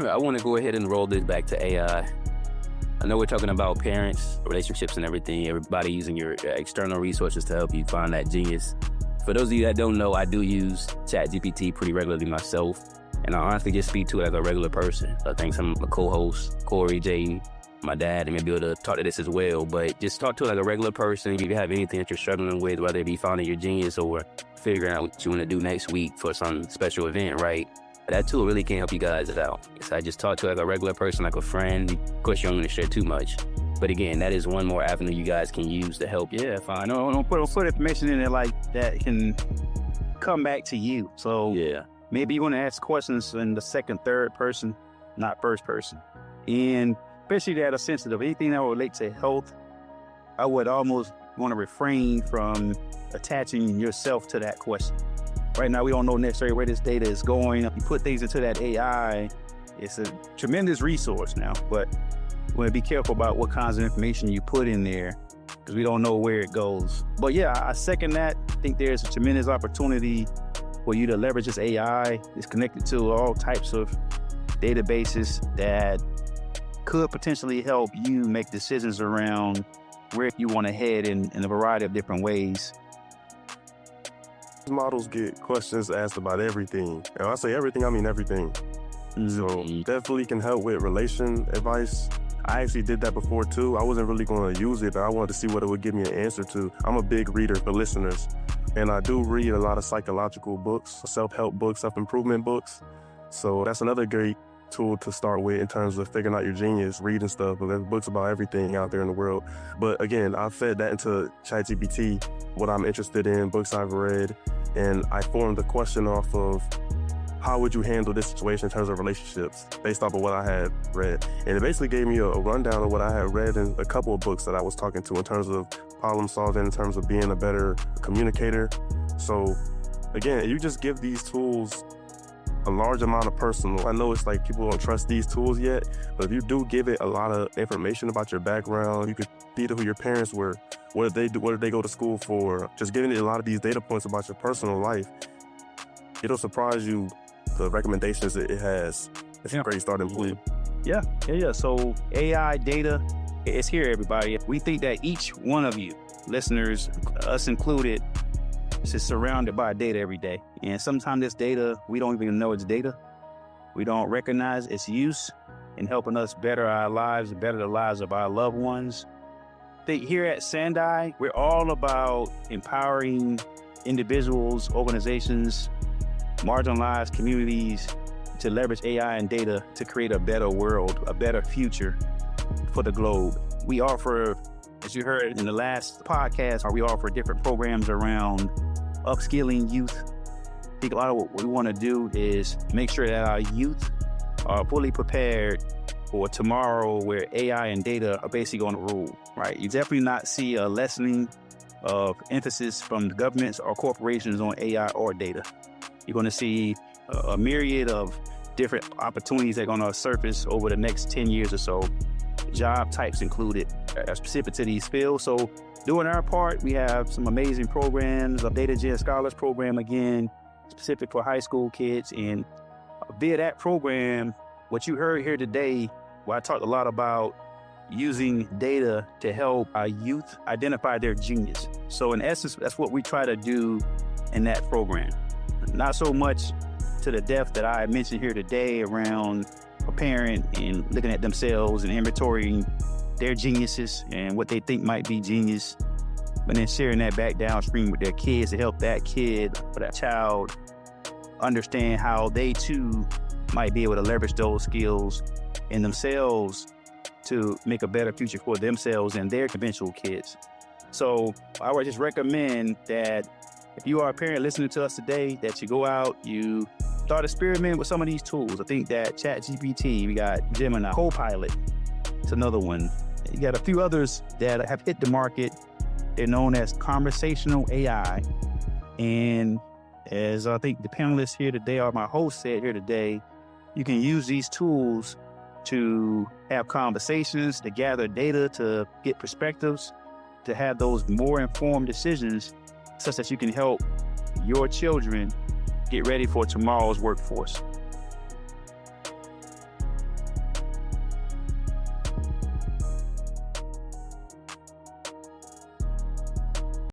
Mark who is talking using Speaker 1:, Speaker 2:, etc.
Speaker 1: I want to go ahead and roll this back to AI. I know we're talking about parents, relationships and everything, everybody using your external resources to help you find that genius. For those of you that don't know, I do use ChatGPT pretty regularly myself, and I honestly just speak to it like a regular person. I think some of my co-hosts, Corey, Jaden, my dad, and maybe be able to talk to this as well, but just talk to it like a regular person. If you have anything that you're struggling with, whether it be finding your genius or figuring out what you want to do next week for some special event, right? That tool really can help you guys out. So I just talk to it like a regular person, like a friend. Of course, you don't want to share too much. But again, that is one more avenue you guys can use to help.
Speaker 2: Yeah, fine. Don't put information in there like that can come back to you. So
Speaker 1: yeah,
Speaker 2: maybe you want to ask questions in the second, third person, not first person. And especially that are sensitive, anything that relates to health, I would almost want to refrain from attaching yourself to that question. Right now, we don't know necessarily where this data is going. You put things into that AI, it's a tremendous resource now, but we want to be careful about what kinds of information you put in there because we don't know where it goes. But yeah, I second that. I think there's a tremendous opportunity for you to leverage this AI. It's connected to all types of databases that could potentially help you make decisions around where you want to head in a variety of different ways.
Speaker 3: Models get questions asked about everything. And when I say everything, I mean everything. So definitely can help with relation advice. I actually did that before too. I wasn't really going to use it, but I wanted to see what it would give me an answer to. I'm a big reader for listeners, and I do read a lot of psychological books, self-help books, self-improvement books. So that's another great tool to start with in terms of figuring out your genius, reading stuff. But there's books about everything out there in the world. But again, I fed that into ChatGPT, what I'm interested in, books I've read, and I formed a question off of how would you handle this situation in terms of relationships based off of what I had read. And it basically gave me a rundown of what I had read in a couple of books that I was talking to in terms of problem solving, in terms of being a better communicator. So again, you just give these tools a large amount of personal. I know it's like people don't trust these tools yet, but if you do give it a lot of information about your background, you could see who your parents were, what did they do, what did they go to school for, just giving it a lot of these data points about your personal life, it'll surprise you the recommendations that it has. It's a great starting point.
Speaker 2: Yeah. So AI data, it's here, everybody. We think that each one of you, listeners, us included, is surrounded by data every day. And sometimes this data, we don't even know it's data. We don't recognize its use in helping us better our lives, better the lives of our loved ones. I think here at SaNDAI, we're all about empowering individuals, organizations, marginalized communities to leverage AI and data to create a better world, a better future for the globe. We offer, as you heard in the last podcast, we offer different programs around upskilling youth. I think a lot of what we want to do is make sure that our youth are fully prepared for tomorrow where AI and data are basically going to rule, right? You definitely not see a lessening of emphasis from the governments or corporations on AI or data. You're going to see a myriad of different opportunities that are going to surface over the next 10 years or so, job types included, specific to these fields. So doing our part, we have some amazing programs, a DataGen Scholars program, again, specific for high school kids. And via that program, what you heard here today, where I talked a lot about using data to help our youth identify their genius. So in essence, that's what we try to do in that program. Not so much to the depth that I mentioned here today around a parent and looking at themselves and inventorying their geniuses and what they think might be genius, but then sharing that back downstream with their kids to help that kid or that child understand how they too might be able to leverage those skills in themselves to make a better future for themselves and their eventual kids. So I would just recommend that if you are a parent listening to us today, that you go out, you start experimenting with some of these tools. I think that ChatGPT, we got Gemini, Copilot, it's another one. You got a few others that have hit the market. They're known as conversational AI. And as I think the panelists here today, or my host said here today, you can use these tools to have conversations, to gather data, to get perspectives, to have those more informed decisions such that you can help your children get ready for tomorrow's workforce.